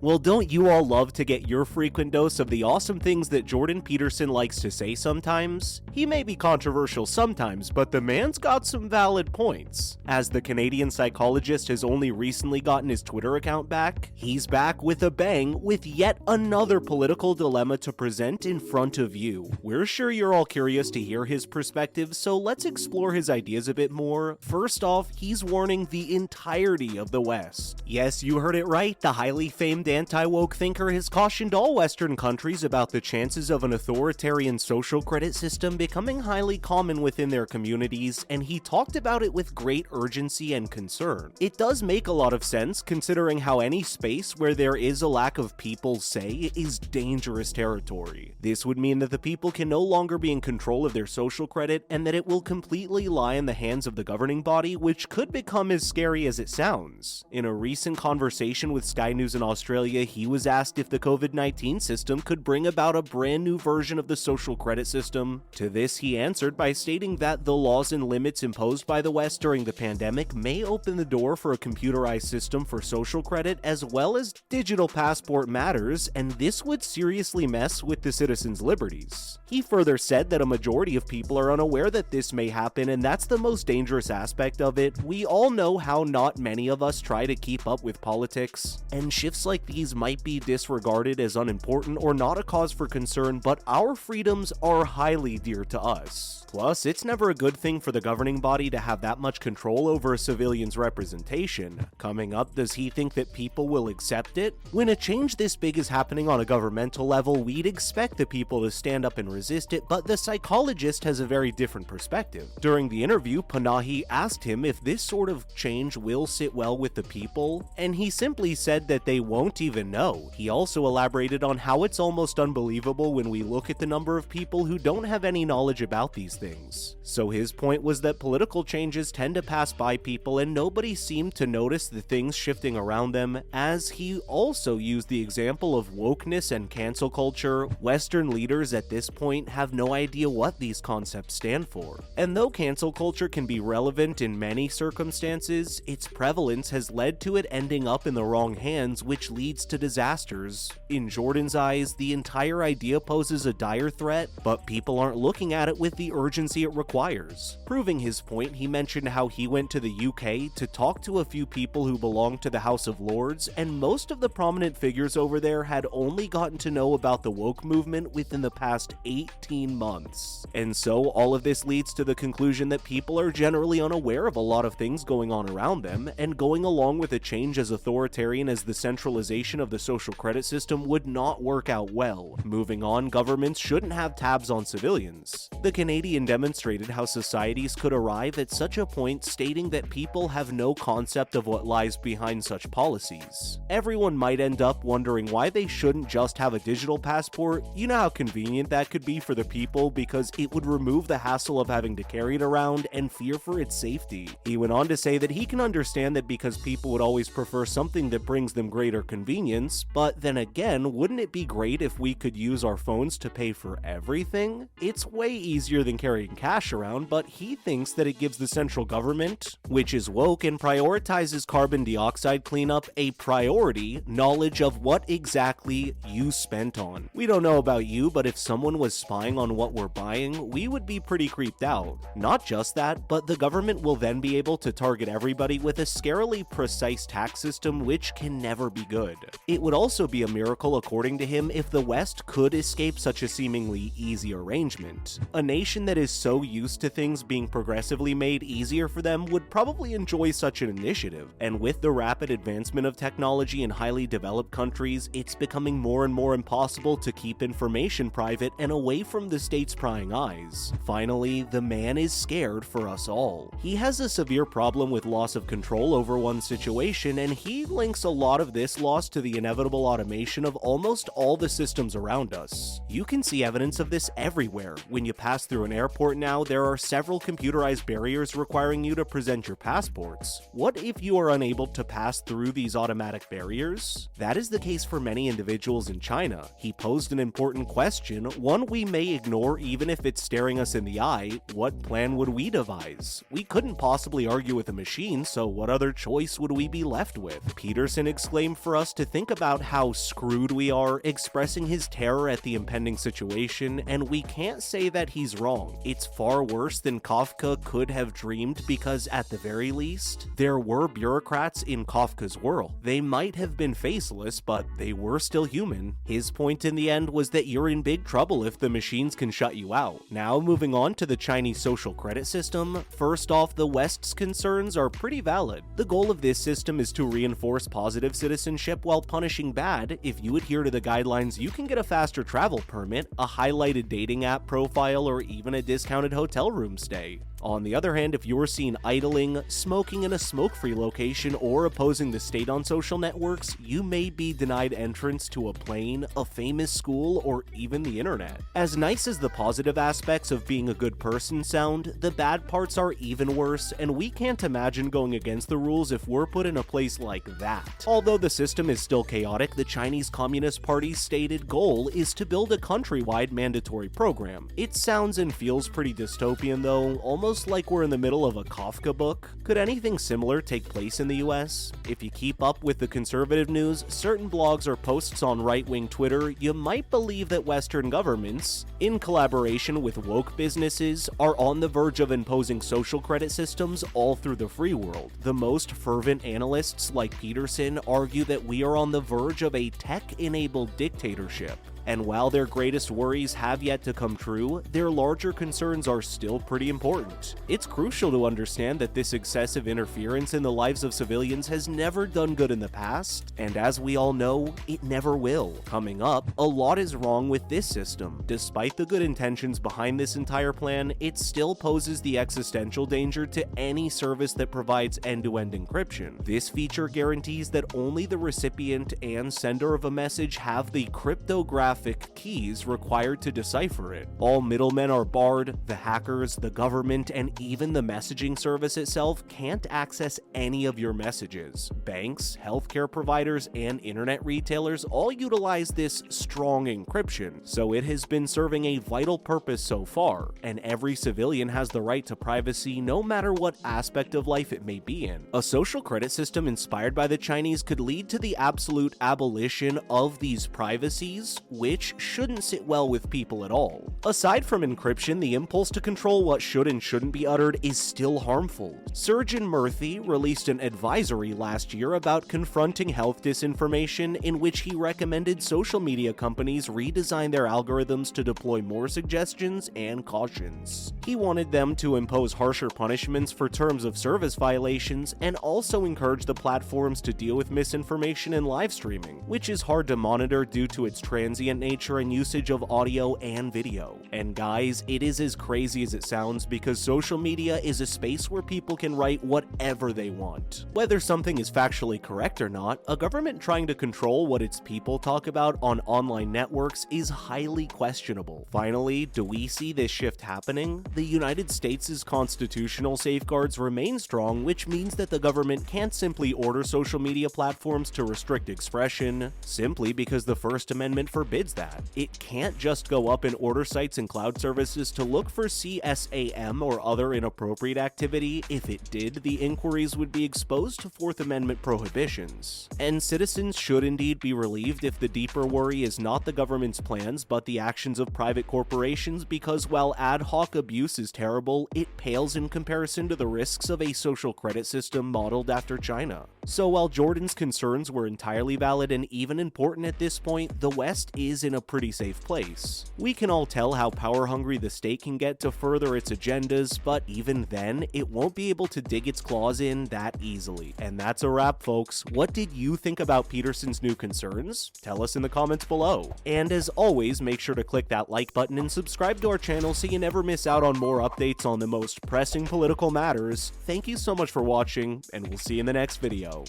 Well, don't you all love to get your frequent dose of the awesome things that Jordan Peterson likes to say sometimes? He may be controversial sometimes, but the man's got some valid points. As the Canadian psychologist has only recently gotten his Twitter account back, he's back with a bang with yet another political dilemma to present in front of you. We're sure you're all curious to hear his perspective, so let's explore his ideas a bit more. First off, he's warning the entirety of the West. Yes, you heard it right, the highly famed anti-woke thinker has cautioned all Western countries about the chances of an authoritarian social credit system becoming highly common within their communities, and he talked about it with great urgency and concern. It does make a lot of sense, considering how any space where there is a lack of people's say is dangerous territory. This would mean that the people can no longer be in control of their social credit, and that it will completely lie in the hands of the governing body, which could become as scary as it sounds. In a recent conversation with Sky News in Australia, he was asked if the COVID-19 system could bring about a brand new version of the social credit system. To this, he answered by stating that the laws and limits imposed by the West during the pandemic may open the door for a computerized system for social credit as well as digital passport matters, and this would seriously mess with the citizens' liberties. He further said that a majority of people are unaware that this may happen, and that's the most dangerous aspect of it. We all know how not many of us try to keep up with politics, and shifts like these might be disregarded as unimportant or not a cause for concern, but our freedoms are highly dear to us. Plus, it's never a good thing for the governing body to have that much control over a civilian's representation. Coming up, does he think that people will accept it? When a change this big is happening on a governmental level, we'd expect the people to stand up and resist it, but the psychologist has a very different perspective. During the interview, Panahi asked him if this sort of change will sit well with the people, and he simply said that they won't even know. He also elaborated on how it's almost unbelievable when we look at the number of people who don't have any knowledge about these things. So his point was that political changes tend to pass by people and nobody seemed to notice the things shifting around them, as he also used the example of wokeness and cancel culture. Western leaders at this point have no idea what these concepts stand for. And though cancel culture can be relevant in many circumstances, its prevalence has led to it ending up in the wrong hands, which leads to disasters. In Jordan's eyes, the entire idea poses a dire threat, but people aren't looking at it with the urgency it requires. Proving his point, he mentioned how he went to the UK to talk to a few people who belonged to the House of Lords, and most of the prominent figures over there had only gotten to know about the woke movement within the past 18 months. And so all of this leads to the conclusion that people are generally unaware of a lot of things going on around them, and going along with a change as authoritarian as the centralization of the social credit system would not work out well. Moving on, governments shouldn't have tabs on civilians. The Canadian demonstrated how societies could arrive at such a point, stating that people have no concept of what lies behind such policies. Everyone might end up wondering why they shouldn't just have a digital passport. You know how convenient that could be for the people, because it would remove the hassle of having to carry it around and fear for its safety. He went on to say that he can understand that because people would always prefer something that brings them greater convenience, but then again, wouldn't it be great if we could use our phones to pay for everything? It's way easier than carrying cash around, but he thinks that it gives the central government, which is woke and prioritizes carbon dioxide cleanup, a priority knowledge of what exactly you spent on. We don't know about you, but if someone was spying on what we're buying, we would be pretty creeped out. Not just that, but the government will then be able to target everybody with a scarily precise tax system, which can never be good. It would also be a miracle, according to him, if the West could escape such a seemingly easy arrangement. A nation that is so used to things being progressively made easier for them would probably enjoy such an initiative, and with the rapid advancement of technology in highly developed countries, it's becoming more and more impossible to keep information private and away from the state's prying eyes. Finally, the man is scared for us all. He has a severe problem with loss of control over one situation, and he links a lot of this loss to the inevitable automation of almost all the systems around us. You can see evidence of this everywhere. When you pass through an airport now, there are several computerized barriers requiring you to present your passports. What if you are unable to pass through these automatic barriers? That is the case for many individuals in China. He posed an important question, one we may ignore even if it's staring us in the eye. What plan would we devise? We couldn't possibly argue with a machine, so what other choice would we be left with? Peterson exclaimed, "For us us to think about how screwed we are, expressing his terror at the impending situation, and we can't say that he's wrong. It's far worse than Kafka could have dreamed because, at the very least, there were bureaucrats in Kafka's world. They might have been faceless, but they were still human. His point in the end was that you're in big trouble if the machines can shut you out. Now, moving on to the Chinese social credit system, first off, the West's concerns are pretty valid. The goal of this system is to reinforce positive citizenship while punishing bad. If you adhere to the guidelines, you can get a faster travel permit, a highlighted dating app profile, or even a discounted hotel room stay. On the other hand, if you're seen idling, smoking in a smoke-free location, or opposing the state on social networks, you may be denied entrance to a plane, a famous school, or even the internet. As nice as the positive aspects of being a good person sound, the bad parts are even worse, and we can't imagine going against the rules if we're put in a place like that. Although the system is still chaotic, the Chinese Communist Party's stated goal is to build a countrywide mandatory program. It sounds and feels pretty dystopian though, almost like we're in the middle of a Kafka book. Could anything similar take place in the US? If you keep up with the conservative news, certain blogs or posts on right-wing Twitter, you might believe that Western governments, in collaboration with woke businesses, are on the verge of imposing social credit systems all through the free world. The most fervent analysts like Peterson argue that we are on the verge of a tech-enabled dictatorship. And while their greatest worries have yet to come true, their larger concerns are still pretty important. It's crucial to understand that this excessive interference in the lives of civilians has never done good in the past, and as we all know, it never will. Coming up, a lot is wrong with this system. Despite the good intentions behind this entire plan, it still poses the existential danger to any service that provides end-to-end encryption. This feature guarantees that only the recipient and sender of a message have the cryptographic keys required to decipher it. All middlemen are barred, the hackers, the government, and even the messaging service itself can't access any of your messages. Banks, healthcare providers, and internet retailers all utilize this strong encryption, so it has been serving a vital purpose so far, and every civilian has the right to privacy no matter what aspect of life it may be in. A social credit system inspired by the Chinese could lead to the absolute abolition of these privacies, which shouldn't sit well with people at all. Aside from encryption, the impulse to control what should and shouldn't be uttered is still harmful. Surgeon Murthy released an advisory last year about confronting health disinformation, in which he recommended social media companies redesign their algorithms to deploy more suggestions and cautions. He wanted them to impose harsher punishments for terms of service violations, and also encourage the platforms to deal with misinformation and live streaming, which is hard to monitor due to its transient nature and usage of audio and video. And guys, it is as crazy as it sounds, because social media is a space where people can write whatever they want. Whether something is factually correct or not, a government trying to control what its people talk about on online networks is highly questionable. Finally, do we see this shift happening? The United States' constitutional safeguards remain strong, which means that the government can't simply order social media platforms to restrict expression simply because the First Amendment forbids that. It can't just go up and order sites and cloud services to look for CSAM or other inappropriate activity. If it did, the inquiries would be exposed to Fourth Amendment prohibitions. And citizens should indeed be relieved if the deeper worry is not the government's plans but the actions of private corporations, because while ad hoc abuse is terrible, it pales in comparison to the risks of a social credit system modeled after China. So while Jordan's concerns were entirely valid and even important at this point, the West is in a pretty safe place. We can all tell how power-hungry the state can get to further its agendas, but even then, it won't be able to dig its claws in that easily. And that's a wrap, folks. What did you think about Peterson's new concerns? Tell us in the comments below. And as always, make sure to click that like button and subscribe to our channel so you never miss out on more updates on the most pressing political matters. Thank you so much for watching, and we'll see you in the next video.